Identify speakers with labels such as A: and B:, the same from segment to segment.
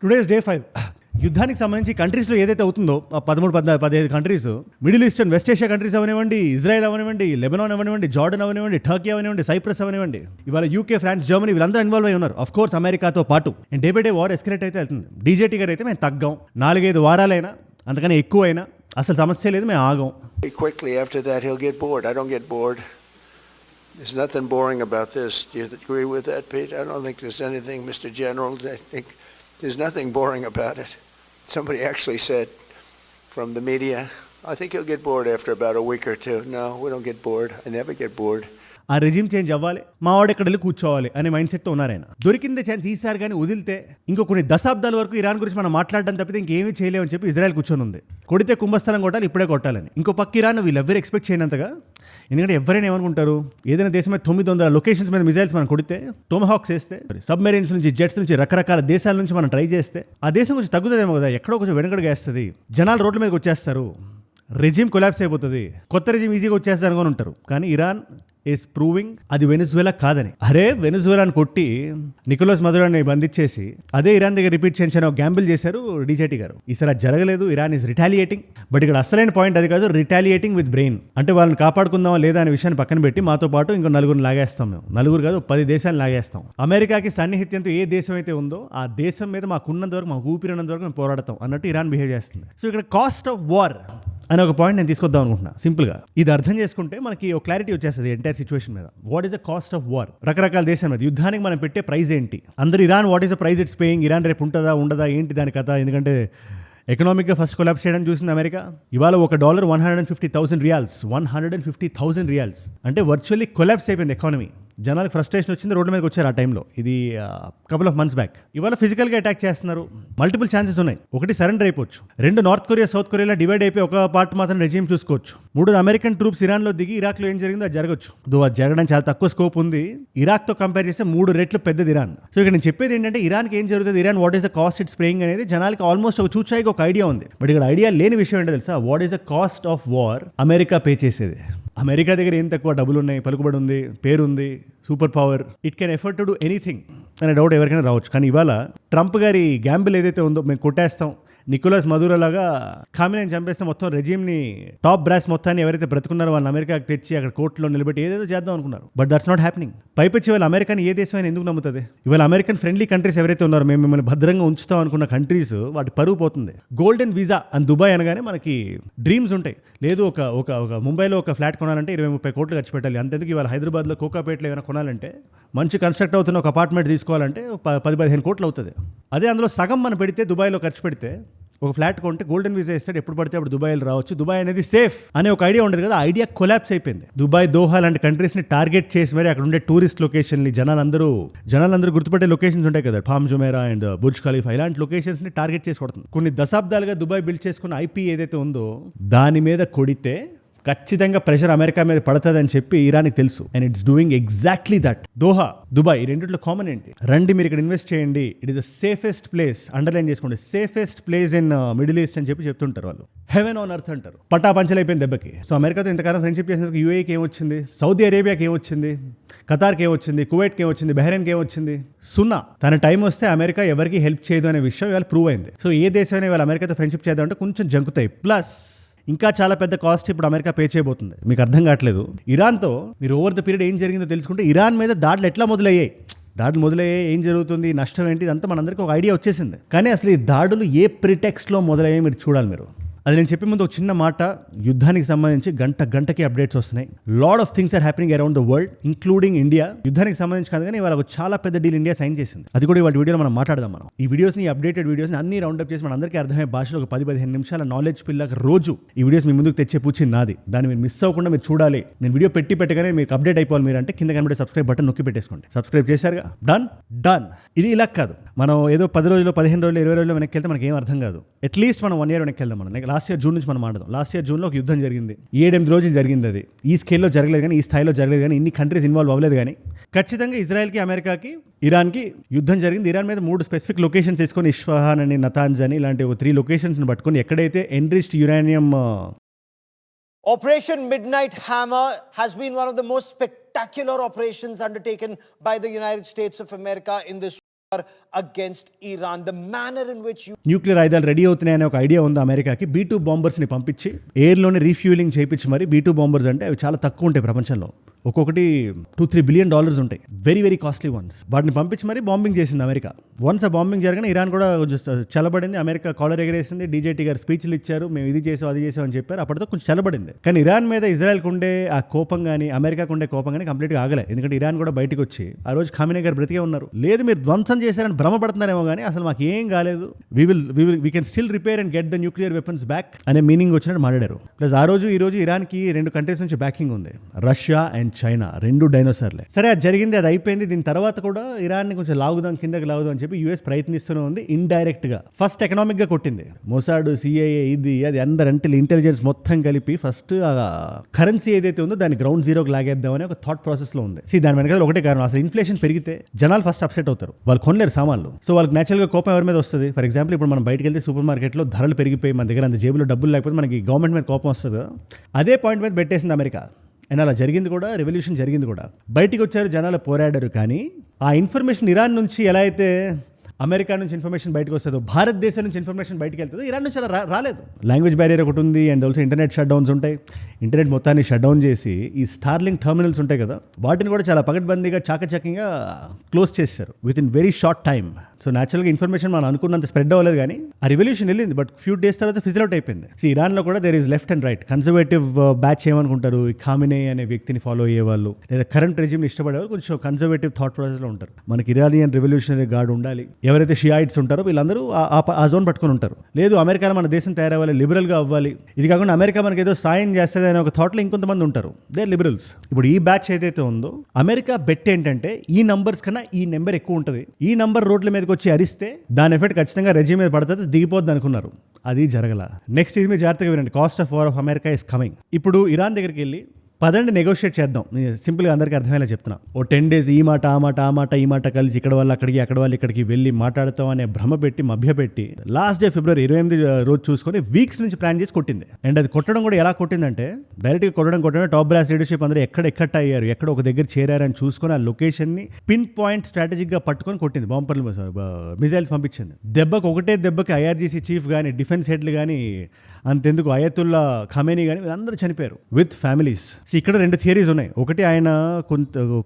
A: Today's day 5. యుద్ధానికి సంబంధించి కంట్రీస్లో ఏదైతే అవుతుందో 13-15 countries, middle eastern west Asia countries అవనివ్వండి, ఇజ్రాయెల్ అవనివ్వండి, లెబనాన్ అవనివ్వండి, జార్డన్ అవనివ్వండి, టర్కీ అవనివ్వండి, సైప్రస్ అవనివ్వండి, ఇవాళ యూకే, ఫ్రాన్స్, జర్మనీ వీళ్ళందరూ ఇన్వాల్వ్ అయి ఉన్నారు. ఆఫ్ కోర్స్ అమెరికాతో పాటు. And day by day war escalate అయితే వెళ్తుంది. డీజేటీ గారు అయితే మేము తగ్గాం, 4-5 వారాలైనా అంతకన్నా ఎక్కువ అయినా అసలు సమస్య లేదు, మేము ఆగాం.
B: Quickly after that he'll get bored. I don't get bored. There's nothing boring about this. Do you agree with that, Pete? I don't think there's anything, Mr. General. I think there's nothing boring about it. Somebody actually said from the media, I think he'll get bored after about a week or two. No, we don't get bored. I never get bored.
A: ఆ regime change అవ్వాలి, మా వాడు ఎక్కడ వెళ్ళి కూర్చోవాలి అనే mind సెట్తో ఉన్నారాయన. దొరికిందే chance ఈసారి కానీ వదిలితే ఇంకో కొన్ని దశాబ్దాల వరకు ఇరాన్ గురించి మనం మాట్లాడడం తప్పితే ఇంకేమీ చేయలేమని చెప్పి ఇజ్రాయెల్ కూర్చొని ఉంది. కొడితే కుంభస్థలం కొట్టాలి, ఇప్పుడే కొట్టాలని. ఇంకో పక్క ఇరాన్ వీళ్ళెవ్వరు ఎక్స్పెక్ట్ చేయనంతగా. ఎందుకంటే ఎవరైనా ఏమనుకుంటారు, ఏదైనా దేశం మీద 900 లొకేషన్స్ మీద మిజైల్స్ మనం కొడితే, టోమహాక్స్ వేస్తే, సబ్మెరీన్స్ నుంచి, జెట్స్ నుంచి, రకరకాల దేశాల నుంచి మనం ట్రై చేస్తే ఆ దేశం కొంచెం తగ్గుతుందేమో కదా, ఎక్కడో కొంచెం వెనకడుగు వేస్తుంది, జనాలు రోడ్ల మీదకి వచ్చేస్తారు, రెజిమ్ కొలాప్స్ అయిపోతుంది, కొత్త రెజిమ్ ఈజీగా వచ్చేస్తారు అనుకుని ఉంటారు. కానీ ఇరాన్ ఈస్ ప్రూవింగ్ అది వెనిజువేలా కాదని. అరే వెనిజువేలాని కొట్టి నికోలస్ మదురోని బంధించేసి అదే ఇరాన్ దగ్గర రిపీట్ చేయించిన గ్యాంబుల్ చేశారు డీజేటీ గారు. ఈసారి అది జరగలేదు. Iran is రిటాలియేటింగ్. బట్ ఇక్కడ అసలైన పాయింట్ అది కాదు, రిటాలియేటింగ్ విత్ బ్రెయిన్. అంటే వాళ్ళని కాపాడుకుందామా లేదా అనే విషయాన్ని పక్కన పెట్టి మాతో పాటు ఇంకో 4 లాగేస్తాం. మేము 4 కాదు 10 దేశాలు లాగేస్తాం. అమెరికాకి సన్నిహిత్యంతో ఏ దేశం అయితే ఉందో ఆ దేశం మీద మాకున్నంత వరకు, మాకు ఊపిరినంత వరకు మేము పోరాడతాం అన్నట్టు ఇరాన్ బిహేవ్ చేస్తుంది. సో ఇక్కడ కాస్ట్ ఆఫ్ వార్ అనే ఒక పాయింట్ నేను తీసుకొద్దాం అనుకుంటున్నా. సింపుల్గా ఇది అర్థం చేసుకుంటే మనకి ఒక క్లారిటీ వచ్చేస్తుంది ఎంటైర్ సిచ్యువేషన్ మీద. What is the cost of war? రకరకాల దేశాల మీద యుద్ధానికి మనం పెట్టే ప్రైస్ ఏంటి? అందరూ Iran what is the price it's paying, Iran రేపు ఉంటుందా ఉండదా ఏంటి దాని కథ? ఎందుకంటే ఎకనామిక్గా ఫస్ట్ కొలాప్స్ చేయడం చూసింది అమెరికా. ఇవాళ $1 150,000 రియాల్స్, 150,000 రియాల్స్ అంటే వర్చువల్లీ కొలాప్స్ అయిపోయింది ఎకానమీ. జనాలకు ఫ్రస్ట్రేషన్ వచ్చింది, రోడ్ల మీదకి వచ్చారు ఆ టైంలో. ఇది కపుల్ ఆఫ్ మంత్స్ బ్యాక్. ఇవాళ ఫిజికల్గా అటాక్ చేస్తున్నారు. మల్టిపుల్ ఛాన్సెస్ ఉన్నాయి. 1 సరెండర్ అయిపోవచ్చు, 2 నార్త్ కొరియా సౌత్ కొరియాలో డివైడ్ అయిపోయి ఒక పార్ట్ మాత్రం రెజిమ్ చూసుకోవచ్చు, 3 అమెరికన్ ట్రూప్స్ ఇరాన్లో దిగి ఇరాక్లో ఏం జరిగిందో అది జరగచ్చు. అది జరగడం చాలా తక్కువ స్కోప్ ఉంది. ఇరాక్తో కంపేర్ చేస్తే 3 రెట్లు పెద్దది ఇరాన్. సో ఇక్కడ నేను చెప్పేది ఏంటంటే ఇరాన్కి ఏం జరుగుతుంది, Iran what is the cost it's paying అనేది జనాలకి ఆల్మోస్ట్ ఒక చూచాయికి ఒక ఐడియా ఉంది. బట్ ఇక్కడ ఐడియా లేని విషయం ఏంటో తెలుసా? What is the cost of war America pay చేసేది. అమెరికా దగ్గర ఏం తక్కువ డబ్బులు ఉన్నాయి, పలుకుబడి ఉంది, పేరుంది, super power, it can effort to do anything అనే డౌట్ ఎవరికైనా రావచ్చు. కానీ ఇవాళ ట్రంప్ గారి గ్యాంబుల్ ఏదైతే ఉందో, మేము కొట్టేస్తాం, నికోలస్ మదురో లాగా ఖామినేని చంపేస్తే మొత్తం రెజిమ్ని టాప్ బ్రాస్ మొత్తాన్ని ఎవరైతే బ్రతుకున్నారో వాళ్ళని అమెరికాకి తెచ్చి అక్కడ కోర్టులో నిలబెట్టి ఏదేదో చేద్దాం అనుకున్నారు. But that's not happening. పైపెచ్చి వాళ్ళు అమెరికాని ఏ దేశమైనా ఎందుకు నమ్ముతుంది? ఇవాళ అమెరికన్ ఫ్రెండ్లీ కంట్రీస్ ఎవరైతే ఉన్నారో, మేము మిమ్మల్ని భద్రంగా ఉంచుతాం అనుకున్న కంట్రీస్ వాటి పరువు పోతుంది. గోల్డెన్ వీసా అని దుబాయ్ అనగానే మనకి డ్రీమ్స్ ఉంటాయి. లేదు ఒక ముంబైలో ఒక ఫ్లాట్ కొనాలంటే 20-30 కోట్లు ఖర్చు పెట్టాలి. అంతెందుకు ఇవాళ హైదరాబాద్లో కోకాపేటలో ఏమైనా కొనాలంటే, మంచి కన్స్ట్రక్ట్ అవుతున్న ఒక అపార్ట్మెంట్ తీసుకోవాలంటే 10-15 కోట్లు అవుతుంది. అదే అందులో సగం మనం పెడితే, దుబాయ్లో ఖర్చు పెడితే, ఒక ఫ్లాట్ కొంటే గోల్డెన్ వీసా ఇస్తాడు, ఎప్పుడు పడితే అప్పుడు దుబాయ్లో రావచ్చు, దుబాయ్ అనేది సేఫ్ అనే ఒక ఐడియా ఉండేది కదా. ఐడియా కొలాప్స్ అయిపోయింది. దుబాయ్, దోహా లాంటి కంట్రీస్ని టార్గెట్ చేసి మరి అక్కడ ఉండే టూరిస్ట్ లొకేషన్ని జనాలందరూ గుర్తుపట్టే లొకేషన్స్ ఉంటాయి కదా, Palm Jumeirah and Burj Khalifa, ఇలాంటి లొకేషన్స్ని టార్గెట్ చేసి కొడుతుంది. కొన్ని దశాబ్దాలుగా దుబాయ్ బిల్డ్ చేసుకున్న ఐపీ ఏదైతే ఉందో దాని మీద కొడితే ఖచ్చితంగా ప్రెషర్ అమెరికా మీద పడుతుందని చెప్పి ఇరాన్కి తెలుసు. And it's doing exactly that. Doha, Dubai ఈ రెండిట్లో కామన్ ఏంటి? రండి మీరు ఇక్కడ ఇన్వెస్ట్ చేయండి, it is the safest place, underline చేసుకోండి, safest place in Middle East అని చెప్తుంటారు వాళ్ళు. హెవెన్ ఆన్ ఎర్త్ అంటారు. పటాపంచలైపోయింది దెబ్బకి. సో అమెరికాతో ఇంతకాలం ఫ్రెండ్షిప్ చేసినందుకు యూఏకి ఏమొచ్చింది, సౌదీ అరేబియాకి ఏమొచ్చింది, ఖతార్కి ఏమొచ్చింది, కువైట్కి ఏమొచ్చింది, బహ్రెయిన్కి ఏమొచ్చింది? సున్నా. తన టైం వస్తే అమెరికా ఎవరికి హెల్ప్ చేయదు అనే విషయం ఇవాళ ప్రూవ్ అయింది. సో ఏ దేశమైనా ఇవాళ అమెరికాతో ఫ్రెండ్షిప్ చేద్దాం అంటే కొంచెం జంకుతాయి. ప్లస్ ఇంకా చాలా పెద్ద కాస్ట్ ఇప్పుడు అమెరికా పే చేయబోతుంది. మీకు అర్థం కావట్లేదు. ఇరాన్తో మీరు ఓవర్ ద పీరియడ్ ఏం జరిగిందో తెలుసుకుంటే, ఇరాన్ మీద దాడులు ఎట్లా మొదలయ్యాయి, ఏం జరుగుతుంది, నష్టం ఏంటి, ఇదంతా మనందరికీ ఒక ఐడియా వచ్చేసింది. కానీ అసలు ఈ దాడులు ఏ ప్రిటెక్స్ట్లో మొదలయ్యాయి మీరు చూడాలి. మీరు అది నేను చెప్పే ముందు ఒక చిన్న మాట, యుద్ధానికి సంబంధించి గంటకి అప్డేట్స్ వస్తున్నాయి. Lot of things are happening around the world including India. యుద్ధానికి సంబంధించి కాదు కానీ ఇవాళ చాలా పెద్ద డీల్ ఇండియా సైన్ చేసింది. అది కూడా ఇవాళ వీడియోలో మనం మాట్లాడదాం. మనం ఈ వీడియోస్ని, అప్డేటెడ్ వీడియోస్ని అన్ని రౌండప్ చేసి మన అందరికీ అర్థమయ్యే భాషలో ఒక 10-15 నిమిషాల నాలెడ్జ్ పిల్లకి రోజు ఈ వీడియోస్ మీ ముందుకు తెచ్చే పూచి నాది. దాన్ని మీరు మిస్ అవ్వకుండా మీరు చూడాలి. నేను వీడియో పెట్టగానే మీకు అప్డేట్ అయిపోవాలి. మీరు అంటే కింద కనబడే సబ్స్క్రైబ్ బటన్ నొక్కి పెట్టేసుకోండి. సబ్స్క్రైబ్ చేశారుగా, డన్. ఇది ఇలా కాదు, మనం ఏదో 10 రోజులు, 15 రోజులు, 20 రోజులు వెనక్కి వెళ్తే మనకి ఏం అర్థం కాదు. అట్లీస్ట్ మనం 1 year వెనక్కి వెళ్దాం. మనం లాస్ట్ ఇయర్ జూన్ నుంచి మనం మాట్లాడదాం. లాస్ట్ ఇయర్ జూన్లో ఒక యుద్ధం జరిగింది. 7-8 రోజులు జరిగింది. అది ఈ స్కేల్లో జరగలేదు కానీ, ఈ స్థాయిలో జరగలేదు కానీ, ఇన్ని కంట్రీస్ ఇన్వాల్వ్ అవ్వలేదు కానీ ఖచ్చితంగా ఇజ్రాయెల్కి, అమెరికాకి, ఇరాన్కి యుద్ధం జరిగింది. ఇరాన్ మీద 3 స్పెసిఫిక్ లొకేషన్స్ తీసుకొని, ఇస్ఫహాన్ అని, నతాంజ్ అని ఇలాంటి 3 లొకేషన్స్ని పట్టుకొని ఎక్కడైతే enriched uranium.
C: Operation Midnight Hammer has been one of the most spectacular operations undertaken by the United States of America in this against Iran. The manner in which you
A: nuclear ఆయుధాలు ready అవుతున్నాయనే ఒక idea ఉంది అమెరికాకి. B2 బాంబర్స్ని పంపించి ఎయిర్లోనే refuelling చేయించి మరి B2 bombers అంటే అవి చాలా తక్కువ ఉంటాయి ప్రపంచంలో, ఒక్కొక్కటి $2-3 బిలియన్ ఉంటాయి, వెరీ వెరీ కాస్ట్లీ వన్స్. వాటిని పంపించి మరి బాంబింగ్ చేసింది అమెరికా. వన్స్ ఆ బాంబింగ్ జరగని ఇరాన్ కూడా చల్లబడింది. అమెరికా కాలర్ ఎగరేసింది, డీజేటీ గారు స్పీచ్లు ఇచ్చారు, మేము ఇది చేసాం అది చేసాం అని చెప్పారు. అప్పటితో కొంచెం చల్లబడింది. కానీ ఇరాన్ మీద ఇజ్రాయెల్కి ఉండే ఆ కోపం కానీ అమెరికాకు ఉండే కోపం కానీ కంప్లీట్గా ఆగలే. ఎందుకంటే ఇరాన్ కూడా బయటకు వచ్చి ఆ రోజు ఖామినీ గారు బ్రతికే ఉన్నారు. లేదు మీరు ధ్వంసం చేశారని భ్రమపడుతున్నారేమో కానీ అసలు మాకు ఏం కాలేదు, we can still repair and get the nuclear weapons back అనే మీనింగ్ వచ్చినట్టు మాట్లాడారు. ప్లస్ ఆ రోజు ఈ రోజు ఇరాన్కి 2 కంట్రీస్ నుంచి బ్యాకింగ్ ఉంది, రష్యా అండ్ చైనా, 2 డైనోసార్లే. సరే అది జరిగింది, అది అయిపోయింది. దీని తర్వాత కూడా ఇరాన్ని కొంచెం లాగుదాం, కిందకి లాగుదాం అని చెప్పి యూఎస్ ప్రయత్నిస్తూనే ఉంది ఇండైరెక్ట్ గా. ఫస్ట్ ఎకనామిక్ గా కొట్టింది, మొసాడ్, సిఐఏ, ఇది అది అందరంటే ఇంటెలిజెన్స్ మొత్తం కలిపి ఫస్ట్ ఆ కరెన్సీ ఏదైతే ఉందో దాన్ని గ్రౌండ్ జీరోకి లాగేద్దామని ఒక థాట్ ప్రాసెస్ లో ఉంది. దాని వెనకాల ఒకటే కారణం, అసలు ఇన్ఫ్లేషన్ పెరిగితే జనాలు ఫస్ట్ అప్సెట్ అవుతారు, వాళ్ళు కొనలేరు సామాన్లు. సో వాళ్ళకి నేచురల్ గా కోపం ఎవరి మీద వస్తుంది? ఫర్ ఎగ్జాంపుల్ ఇప్పుడు మనం బయటకు వెళ్తే సూపర్ మార్కెట్ లో ధరలు పెరిగిపోయి మన దగ్గర అంత జేబులో డబ్బులు లేకపోతే మనకి గవర్నమెంట్ మీద కోపం వస్తుంది. అదే పాయింట్ మీద పెట్టేసింది అమెరికా. అండ్ అలా జరిగింది కూడా, రెవల్యూషన్ జరిగింది కూడా. బయటికి వచ్చారు జనాలు, పోరాడారు. కానీ ఆ ఇన్ఫర్మేషన్ ఇరాన్ నుంచి ఎలా అయితే అమెరికా నుంచి ఇన్ఫర్మేషన్ బయటకు వస్తుందో, భారతదేశం నుంచి ఇన్ఫర్మేషన్ బయటకు వెళ్తుందో, ఇరాన్ నుంచి అలా రాలేదు. లాంగ్వేజ్ బ్యారియర్ ఒకటి ఉంది, and also internet shut downs ఉంటాయి. ఇంటర్నెట్ మొత్తాన్ని షట్ డౌన్ చేసి ఈ స్టార్లింక్ టర్మినల్స్ ఉంటాయి కదా, వాటిని కూడా చాలా పకడ్బందీగా చాకచక్యంగా క్లోజ్ చేశారు within very short time. So న్యాచురల్గా ఇన్ఫర్మేషన్ మనం అనుకున్నంత స్ప్రెడ్ అవ్వలేదు, కానీ ఆ రెవల్యూషన్ వెళ్ళింది. బట్ ఫ్యూ డేస్ తర్వాత ఫిజిల్ అవుట్ అయిపోయింది. సో ఇరాన్లో కూడా there is left and right. Conservative batch ఏమనుకుంటారు, ఖామినీ అనే వ్యక్తిని ఫాలో అయ్యేవాళ్ళు, లేదా కరెంట్ రెజిమ్ని ఇష్టపడేవాళ్ళు కొంచెం కన్జర్వేటివ్ థాట్ ప్రాసెస్లో ఉంటారు. మనకి ఇరానియన్ రెవల్యూషనరీ గార్డ్ ఉండాలి, ఎవరైతే షియాయిట్స్ ఉంటారో వీళ్ళందరూ ఆ జోన్ పట్టుకొని ఉంటారు. లేదు అమెరికాలో మన దేశం తయారవ్వాలి, లిబరల్గా అవ్వాలి, ఇది కాకుండా అమెరికా మనకి ఏదో సాయం చేస్తుంది అనే ఒక థాట్లో ఇంకొంతమంది ఉంటారు, దే లిబరల్స్. ఇప్పుడు ఈ బ్యాచ్ ఏదైతే ఉందో, అమెరికా బెట్ ఏంటంటే ఈ నంబర్స్ కన్నా ఈ నెంబర్ ఎక్కువ ఉంటుంది, ఈ నంబర్ రోడ్ల మీదకి వచ్చి అరిస్తే దాని ఎఫెక్ట్ ఖచ్చితంగా రెజ్యూమ్ మీద పడుతుంది, దిగిపోద్ది అనుకున్నారు. అది జరగల. నెక్స్ట్ ఇది మీరు జాగ్రత్తగా వినండి, cost of war of America is coming. ఇప్పుడు ఇరాన్ దగ్గరికి వెళ్ళి పదండి నెగోషియేట్ చేద్దాం, సింపుల్గా అందరికీ అర్థమయ్యేలా చెప్తున్నా. ఓ 10 days ఈ మాట ఆ మాట ఆ మాట ఈ మాట కలిసి ఇక్కడ వాళ్ళు అక్కడికి అక్కడ వాళ్ళు ఇక్కడికి వెళ్ళి మాట్లాడతాం అనే భ్రమ పెట్టి మభ్యపెట్టి లాస్ట్ డే ఫిబ్రవరి 28 రోజు చూసుకొని వీక్స్ నుంచి ప్లాన్ చేసి కొట్టింది. అండ్ అది కొట్టడం కూడా ఎలా కొట్టిందంటే, డైరెక్ట్గా కొట్టడం టాప్ బ్రాస్ లీడర్షిప్ అందరూ ఎక్కడ అయ్యారు, ఎక్కడ ఒక దగ్గర చేరారని చూసుకొని ఆ లొకేషన్ని పిన్ పాయింట్ స్ట్రాటజిక్గా పట్టుకొని కొట్టింది. బాంబర్లు మిజైల్స్ పంపించింది. ఒకటే దెబ్బకి IRGC చీఫ్ కానీ డిఫెన్స్ హెడ్లు కానీ, అంతెందుకు అయతుల్లా ఖమేనీ కానీ వీళ్ళందరూ చనిపోయారు విత్ ఫ్యామిలీస్. ఇక్కడ 2 థియరీస్ ఉన్నాయి. ఒకటి ఆయన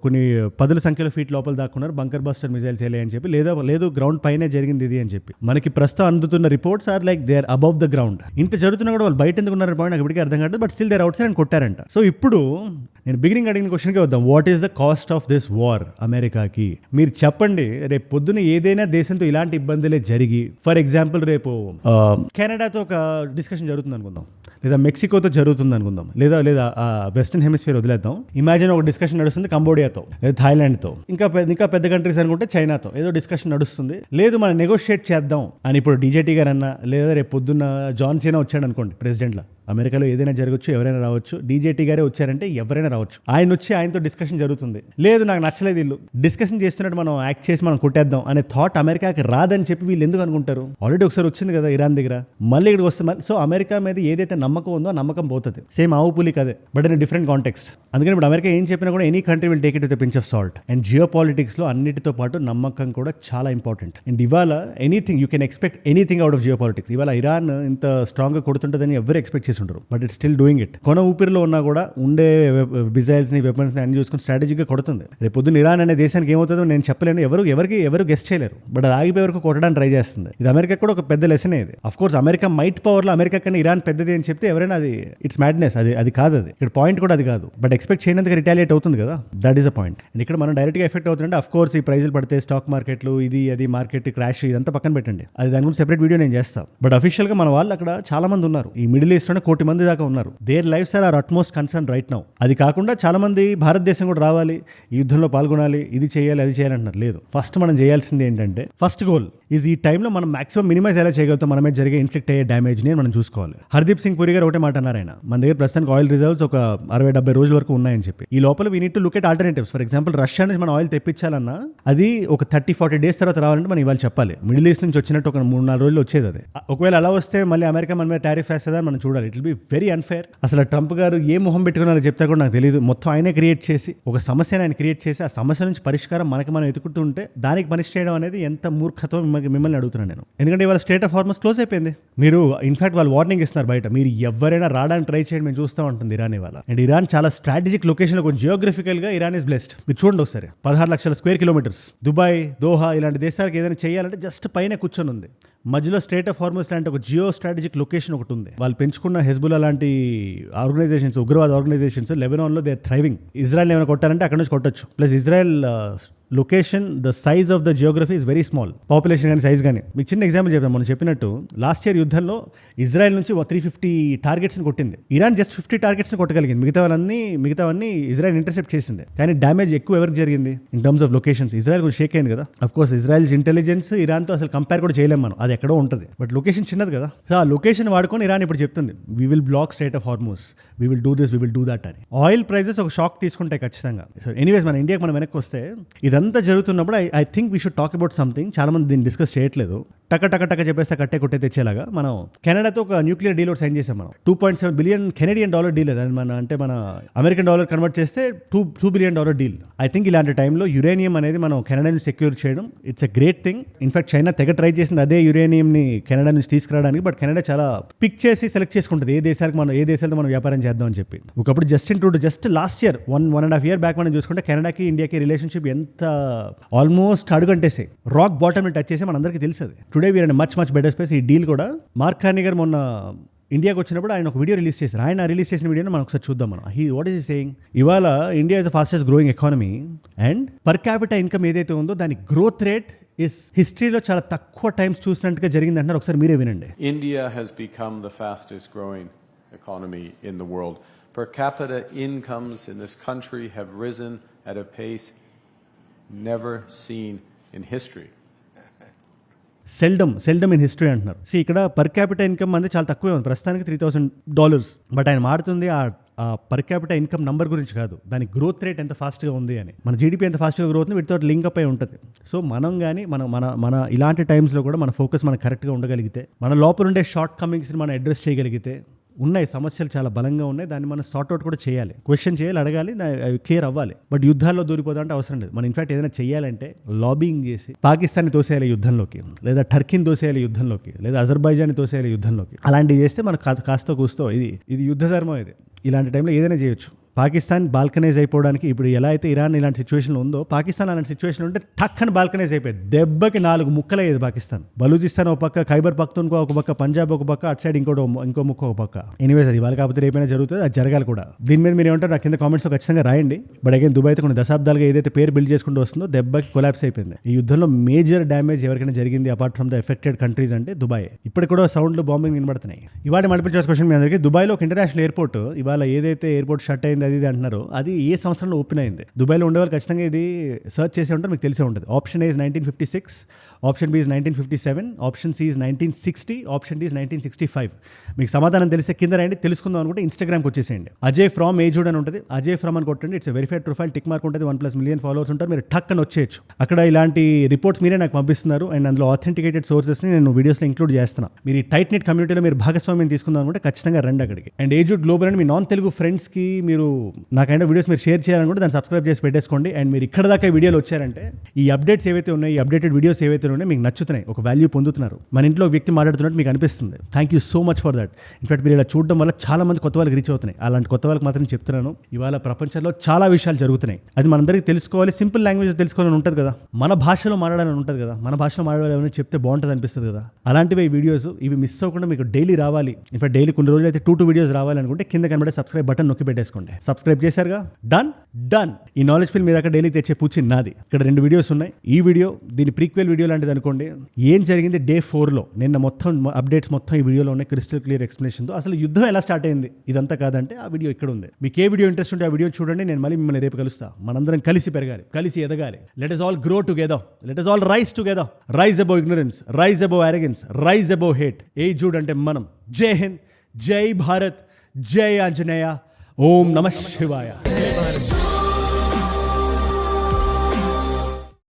A: కొన్ని 10 సంఖ్యలో ఫీట్ లోపల దాక్కున్నారు, బంకర్ బస్టర్ మిజైల్స్ వెళ్ళాయి అని చెప్పి, లేదు గ్రౌండ్ పైనే జరిగింది ఇది అని చెప్పి. మనకి ప్రస్తుతం అందుతున్న reports are like they are above the ground. ఇంత జరుగుతున్నా కూడా వాళ్ళు బయట ఎందుకు ఉన్నారు పాయింట్ నాకు ఇప్పటికీ అర్థం కాదు. But still they are outside అని కొట్టారంట. సో ఇప్పుడు నేను బిగినింగ్ అడిగిన క్వశ్చన్కే వద్దాం, what is the cost of this war అమెరికాకి? మీరు చెప్పండి. రేపు పొద్దున ఏదైనా దేశంతో ఇలాంటి ఇబ్బందులే జరిగి, ఫర్ ఎగ్జాంపుల్ రేపు కెనడాతో ఒక డిస్కషన్ జరుగుతుంది అనుకుందాం, లేదా మెక్సికోతో జరుగుతుంది అనుకుందాం, లేదా వెస్టర్న్ హెమిస్ఫియర్ వదిలేద్దాం. ఇమాజిన్ ఒక డిస్కషన్ నడుస్తుంది కంబోడియాతో, లేదా థాయిలాండ్తో, ఇంకా పెద్ద కంట్రీస్ అనుకుంటే చైనాతో ఏదో డిస్కషన్ నడుస్తుంది. లేదు మనం నెగోషియేట్ చేద్దాం అని ఇప్పుడు డీజేటీ గారు అన్నా, లేదా రేపు పొద్దున్న జాన్ సీనా వచ్చాడు అనుకోండి ప్రెసిడెంట్లా. అమెరికాలో ఏదైనా జరగచ్చు, ఎవరైనా రావచ్చు. డీజేటీ గారే వచ్చారంటే ఎవరైనా రావచ్చు. ఆయన వచ్చి ఆయనతో డిస్కషన్ జరుగుతుంది. లేదు నాకు నచ్చలేదు వీళ్ళు డిస్కషన్ చేస్తున్నట్టు మనం యాక్ట్ చేసి మనం కొట్టేద్దాం అనే థాట్ అమెరికాకి రాదని చెప్పి వీళ్ళు ఎందుకు అనుకుంటారు? ఆల్రెడీ ఒకసారి వచ్చింది కదా ఇరాన్ దగ్గర, మళ్ళీ ఇక్కడికి వస్తే సో అమెరికా మీద ఏదైతే నమ్మకం ఉందో ఆ నమ్మకం పోతుంది. సేమ్ ఆవు పులి కదే, బట్ ఇన్ డిఫరెంట్ కాంటెక్స్ట్. అందుకని ఇప్పుడు అమెరికా ఏం చెప్పినా కూడా any country will take it with pinch of salt. And geo politics లో అన్నిటితో పాటు నమ్మకం కూడా చాలా ఇంపార్టెంట్. అండ్ ఇవాళ anything you can expect anything out of geo politics. ఇవాళ ఇరాన్ ఇంత స్ట్రాంగ్ గా కొడుతుంటుందని ఎవరు ఎక్స్పెక్ట్ చేసి ఉంటారు, but it still doing it. కొన ఊపిరిలో ఉన్నా కూడా ఉండే మిజైల్స్ ని వెపన్స్ ని అన్ని చూసుకుని స్ట్రాటజీగా కొడుతుంది. రేపు పొద్దున్న ఇరాన్ అనే దేశానికి ఏమవుతుందో నేను చెప్పలేను, ఎవరు గెస్ట్ చేయలేరు. బట్ అది ఆగిపోయే వరకు కొట్టడానికి ట్రై చేస్తుంది. ఇది అమెరికా కూడా ఒక పెద్ద లెసన్. ఇది of course America might power లో అమెరికా కన్నా ఇరాన్ పెద్దది అని చెప్తే ఎవరైనా అది ఇట్స్ మ్యాడ్నెస్. అది కాదు, అది ఇక్కడ పాయింట్ కూడా అది కాదు. బట్ ఎక్స్పెక్ట్ చేయనందుకు రిటాలియేట్ అవుతుంది కదా, that is a point. And ఇక్కడ మనం డైరెక్ట్ గా ఎఫెక్ట్ అవుతుంటే అఫ్ కోర్స్ ఈ ప్రైజులు పడితే స్టాక్ మార్కెట్లు అది మార్కెట్ క్రాష్ ఇదంతా పక్కన పెట్టండి, అది దాని గురించి సెపరేట్ వీడియో నేను చేస్తాను. బట్ అఫీషియల్ గా మన వాళ్ళు అక్కడ చాలా మంది ఉన్నారు. ఈ మిడిల్ ఈస్ట్ లోనే 1 కోటి మంది దాకా ఉన్నారు. Their lives are utmost concern right now. అది కాకుండా చాలా మంది భారతదేశం కూడా రావాలి, ఈ యుద్ధంలో పాల్గొనాలి, ఇది చేయాలి అది చేయాలి అంటున్నారు. లేదు, ఫస్ట్ మనం చేయాల్సింది ఏంటంటే, ఫస్ట్ గోల్ ఈజ్ ఈ టైంలో మనం మాక్సిమం మినిమైజ్ ఎలా చేయగలుగుతాం, మన మీద జరిగే ఇన్ఫ్లిక్ట్ అయ్యే డ్యామేజ్ ని మనం చూసుకోవాలి. హర్దీప్ సింగ్ పురి గారు ఒకటే మాట అన్నారు, ఆయన మన దగ్గర ప్రస్తుతానికి ఆయిల్ రిజర్వ్స్ ఒక 60-70 రోజుల వరకు ఉన్నాయని చెప్పి. ఈ లోపల we need to look at alternatives. For example Russia నుంచి మనం ఆయిల్ తెప్పించాలన్నా అది ఒక 30-40 డేస్ తర్వాత రావాలంటే మనం ఇవాళ చెప్పాలి. మిడిల్ ఈస్ట్ నుంచి వచ్చినట్టు ఒక 3-4 రోజులు వచ్చేది. అది ఒకవేళ అలా వస్తే మళ్ళీ అమెరికా మన మీద టారిఫ్ వేస్తుందని మనం చూడాలి. It will be very unfair. అసలు ట్రంప్ గారు ఏ మొహం పెట్టుకున్నారో చెప్తారు కూడా నాకు తెలియదు. మొత్తం ఆయనే క్రియేట్ చేసి ఒక సమస్యను ఆయన క్రియేట్ చేసి ఆ సమస్య నుంచి పరిష్కారం మనకి మనం ఎదుగుతూ ఉంటే దానికి పనిష్ చేయడం అనేది ఎంత మూర్ఖత్వం మిమ్మల్ని అడుగుతున్నాను నేను. ఎందుకంటే ఇవాళ స్టేట్ ఆఫ్ హార్మస్ క్లోజ్ అయిపోయింది. మీరు ఇన్ఫాక్ట్ వాళ్ళు వార్నింగ్ ఇస్తున్నారు బయట, మీరు ఎవరైనా రావడానికి ట్రై చేయండి, మేము చూస్తూ ఉంటుంది ఇరాన్ ఇవాళ. అండ్ ఇరాన్ చాలా స్ట్రాటజిక్ లొకేషన్లో కొంచెం జియోగ్రఫికల్ గా ఇరాన్ ఇస్ బ్లెస్డ్. మీరు చూడండి ఒకసారి 16 లక్షల స్క్వేర్ కిలోమీటర్స్. దుబాయ్, దోహా ఇలాంటి దేశాలకు ఏదైనా చేయాలంటే జస్ట్ పైన కూర్చొని ఉంది. మధ్యలో స్టేట్ ఆఫ్ హార్మస్ లాంటి ఒక జియో స్ట్రాటజిక్ లొకేషన్ ఒకటి ఉంది. వాళ్ళు పెంచుకున్న హెజ్బుల్లా లాంటి ఆర్గనైజేషన్స్, ఉగ్రవాద ఆర్గనైజేషన్స్ లెబనాన్లో దే ఆర్ థ్రైవింగ్. ఇజ్రాయెల్ ఏమైనా కొట్టాలంటే అక్కడ నుంచి కొట్టొచ్చు. Plus Israel location, the size of the geography is very small. Population కానీ సైజ్ కానీ. మీకు చిన్న ఎగ్జాంపుల్ చెప్తాను. మనం చెప్పినట్టు లాస్ట్ ఇయర్ యుద్ధంలో ఇజ్రాయెల్ నుంచి 350 టార్గెట్స్ని కొట్టింది. Iran just 50 టార్గెట్స్ని కొట్టగలిగింది. మిగతావన్నీ ఇజ్రాయెల్ ఇంటర్సెప్ట్ చేసింది. కానీ డ్యామేజ్ ఎక్కువ ఎవరికి జరిగింది in terms of locations? Israel కొంచెం షేక్ అయింది కదా. అఫ్ కోర్స్ ఇజ్రాయెల్స్ ఇంటెలిజెన్స్ ఇరాన్తో అసలు కంపేర్ కూడా చేయలేం మనం, అది ఎక్కడో ఉంటుంది. బట్ లొకేషన్ చిన్నది కదా. సో ఆ లొకేషన్ వాడుకొని ఇరాన్ ఇప్పుడు చెప్తుంది we will block strait of Hormuz, we will do this, we will do that అని. ఆయిల్ ప్రైజెస్ ఒక షాక్ తీసుకుంటాయి ఖచ్చితంగా. సో ఎనీవేస్ మన ఇండియాకి మనం వెనక్కి వస్తే ఇదంతా జరుగుతున్నప్పుడు I think we should talk about something. చాలా మంది దీన్ని డిస్కస్ చేయట్లేదు. టక చెప్పేస్తే కట్టే కొట్టే తెచ్చేలాగా మనం కెనడాతో ఒక న్యూక్లియర్ డీల్ సైన్ చేసాం మనం. $2.7 బిలియన్ కెనడియన్ డీల్. అది మన అమెరికన్ డాలర్ కన్వర్ట్ చేస్తే $2 బిలియన్ డీల్. ఐ థింక్ ఇలాంటి టైంలో యురేనియం అనేది మనం కెనడా నుంచి సెక్యూర్ చేయడం it's a great thing. In fact China తెగ ట్రై చేసింది అదే యురేనియంని కెనడా నుంచి తీసుకురావడానికి. బట్ కెనడా చాలా పిక్ చేసి సెలెక్ట్ చేసుకుంటుంది ఏ దేశాలతో మనం వ్యాపారం చేద్దాం అని చెప్పి. ఒకప్పుడు just last year 1.5 year back మనం చూసుకుంటే కెనడాకి ఇండియాకి రిలేషన్షిప్ ఎంత ఆల్మోస్ట్ అడుగంటేసే రాక్ బాటమ్ టచ్ చేసి మనందరికీ తెలుసు. Today we're in much better space. ఈ డీల్ కూడా మార్క్ కార్నీ గారు మొన్న ఇండియాకి వచ్చినప్పుడు ఆయన ఒక వీడియో రిలీజ్ చేశారు. ఆయన రిలీజ్ చేసిన వీడియోని మనం ఒకసారి చూద్దాం. మనం వాట్ ఈస్ సేయింగ్? ఇవాళ India is the fastest growing economy and per capital income ఏదైతే ఉందో దాని గ్రోత్ రేట్ ఇస్ హిస్టరీలో చాలా తక్కువ టైమ్స్ చూసినట్టుగా జరిగింది అంటున్నారు. ఒకసారి మీరే వినండి.
D: India has become the fastest growing economy in the world. Per capita incomes in this country have risen at a pace never seen in history.
A: Seldom in history అంటున్నారు. ఇక్కడ పర్ క్యాపిటల్ ఇన్కమ్ అనేది చాలా తక్కువే ఉంది ప్రస్తుతానికి, $3,000. But ఆయన మారుతుంది ఆ పర్ క్యాపిటల్ ఇన్కమ్ నంబర్ గురించి కాదు, దాని గ్రోత్ రేట్ ఎంత ఫాస్ట్గా ఉంది అని. మన జీడిపి ఎంత ఫాస్ట్గా గ్రోత్ ఉంది వీటితో లింక్ అప్ అయి ఉంటుంది. సో మనం కానీ మన ఇలాంటి టైమ్స్లో కూడా మన ఫోకస్ మనకు కరెక్ట్గా ఉండగలిగితే, మన లోపల ఉండే షార్ట్ కమింగ్స్ని మనం అడ్రస్ చేయగలిగితే, ఉన్నాయి సమస్యలు చాలా బలంగా ఉన్నాయి, దాన్ని మనం సార్ట్అవుట్ కూడా చేయాలి, క్వశ్చన్ చేయాలి, అడగాలి, అవి క్లియర్ అవ్వాలి. బట్ యుద్ధాల్లో దూరిపోతా అవసరం లేదు. మనం ఇన్ఫాక్ట్ ఏదైనా చేయాలంటే లాబింగ్ చేసి పాకిస్తాన్ని తోసేయాలి యుద్ధంలోకి, లేదా టర్కీని తోసేయాలి యుద్ధంలోకి, లేదా అజర్బైజాన్ని తోసేయాలి యుద్ధంలోకి. అలాంటివి చేస్తే మనకు కాస్త కూస్తో ఇది యుద్ధ ధర్మం. ఇది ఇలాంటి టైంలో ఏదైనా చేయొచ్చు. పాకిస్తాన్ బాల్కనైజ్ అయిపోవడానికి ఇప్పుడు ఎలా అయితే ఇరాన్ ఇలాంటి సిచ్యువేషన్ ఉందో, పాకిస్తాన్ అలాంటి సిచ్యువేషన్ ఉంటే టక్కని బాల్కనైజ్ అయిపోయింది. దెబ్బకి 4 ముక్కలయ్యేది పాకిస్తాన్. బలూచిస్తాన్ ఒక పక్క, ఖైబర్ పఖ్తూన్ఖా ఒక పక్క, పంజాబ్ ఒక పక్క, అటు సైడ్ ఇంకో ముక్క ఒక పక్క. ఎనీవేస్ అది వాళ్ళకి కాకపోతే రేపైనా జరుగుతుంది, అది జరగాలి కూడా. దీని మీద మీరు ఏమంటారు నాకు కింద కామెంట్స్లో ఖచ్చితంగా రాయండి. బట్ అగైన్ దుబాయ్ అయితే కొన్ని దశాబ్దాలుగా ఏదైతే పేరు బిల్డ్ చేసుకుంటూ వస్తుందో దెబ్బకి కొలాప్స్ అయిపోయింది. ఈ యుద్ధంలో మేజర్ డ్యామేజ్ ఎవరికైనా జరిగింది apart from the affected countries అంటే దుబాయ్. ఇప్పుడు కూడా సౌండ్లు బాంబింగ్ వినబడుతున్నాయి. ఇవాళ మల్టిపుల్ చాయిస్ క్వశ్చన్ మీ అందరికీ. దుబాయ్లో ఒక ఇంటర్నేషనల్ ఎయిర్పోర్ట్ ఇవాళ ఏదైతే ఎయిర్పోర్ట్ షట్ అయింది అది అంటున్నారో అది ఏ సంవత్సరంలో ఓపెన్ అయింది? దుబాయ్లో ఉండేవాళ్ళు ఖచ్చితంగా ఇది సర్చ్ చేసే ఉంటారు, మీకు తెలిసే ఉంటుంది. Option A is 1956, option B is 1957, option C is 1960, option D is 1965. మీకు సమాధానం తెలిసే కింద రాయండి. తెలుసుకుందాం అనుకుంటే ఇన్స్టాగ్రామ్కి వచ్చేసేయండి. అజయ్ ఫ్రమ్ ఏజుడ్ అని ఉంటుంది. అజయ్ ఫ్రమ్ అని కొట్టండి. It's verified profile, tick mark ఉంటుంది, 1+ మిలియన్ ఫాలోవర్స్ ఉంటారు. మీరు టక్ అని వచ్చేయచ్చు. అక్కడ ఇలాంటి రిపోర్ట్స్ మీరే నాకు పంపిస్తున్నారు అండ్ అందులో ఆథెంటికేటెడ్ సోర్సెస్ని నేను వీడియోస్లో ఇంక్లూడ్ చేస్తున్నాను. మీరు ఈ టైట్ నెట్ కమ్యూనిటీలో మీరు భాగస్వామ్యం తీసుకుందాం అనుకుంటే ఖచ్చితంగా రండి అక్కడికి. అండ్ ఏజుడ్ గ్లోబల్ అని మీ నాన్ తెలుగు ఫ్రెండ్స్కి మీరు నాకైనా వీడియోస్ మీరు షేర్ చేయాలనుకుంటే దాన్ని సబ్స్క్రైబ్ చేసి పెట్టేసుకోండి. అండ్ మీరు ఇక్కడ దాకా వీడియోలు వచ్చారంటే ఈ అప్డేట్స్ ఏవైతే ఉన్నాయి, ఈ అప్డేటెడ్ వీడియోస్ ఏవైతే ఉన్నాయో మీకు నచ్చుతున్నాయి, ఒక వాల్యూ పొందుతున్నారు, మన ఇంట్లో వ్యక్తి మాట్లాడుతున్నట్టు మీకు అనిపిస్తుంది. Thank you so much for that. In fact మీరు ఇలా చూడడం వల్ల చాలా మంది కొత్త వాళ్ళకి రీచ్ అవుతున్నాయి. అలాంటి కొత్త వాళ్ళకి మాత్రం చెప్తున్నాను, ఇవాళ ప్రపంచంలో చాలా విషయాలు జరుగుతున్నాయి. అది మనందరికీ తెలుసుకోవాలి, సింపుల్ లాంగ్వేజ్ తెలుసుకోవాలని ఉంటుంది కదా, మన భాషలో మాట్లాడాలని ఉంటుంది కదా, మన భాషలో మాట్లాడాలని చెప్తే బాగుంటుంది అనిపిస్తుంది కదా. అలాంటివి ఈ వీడియోస్ ఇవి మిస్ అవ్వకుండా మీకు డైలీ రావాలి. ఇన్ఫాక్ట్ డైలీ కొన్ని రోజులు అయితే 2 వీడియోస్ రావాలనుకుంటే కింద కనబడే సబ్స్క్రైబ్ బటన్ నొక్కి పెట్టేసుకోండి. సబ్స్క్రైబ్ చేశారుగా, డన్. ఈ నాలెడ్జ్ ఫీల్ మీ దాకా డైలీ తెచ్చే పూచి నాది. ఇక్కడ 2 వీడియోస్ ఉన్నాయి. ఈ వీడియో దీని ప్రీక్వెల్ వీడియో లాంటిది అనుకోండి. ఏం జరిగింది డే 4లో నిన్న మొత్తం అప్డేట్స్ మొత్తం ఈ వీడియోలో ఉన్నాయి, క్రిస్టల్ క్లియర్ ఎక్స్ప్లెనేషన్తో. అసలు యుద్ధం ఎలా స్టార్ట్ అయింది ఇదంతా కాదంటే ఆ వీడియో ఇక్కడ ఉంది. మీకు ఏ వీడియో ఇంట్రెస్ట్ ఉంటే ఆ వీడియో చూడండి. నేను మళ్ళీ మిమ్మల్ని రేపు కలుస్తా. మనందరం కలిసి పెరగాలి, కలిసి ఎదగాలి. Let us all grow together, let us all rise together, rise above ignorance, rise above arrogance, rise above hate. ఏజుడ్ అంటే మనం. జై హింద్, జై భారత్, జై ఆంజనేయ, ఓం నమః శివాయ.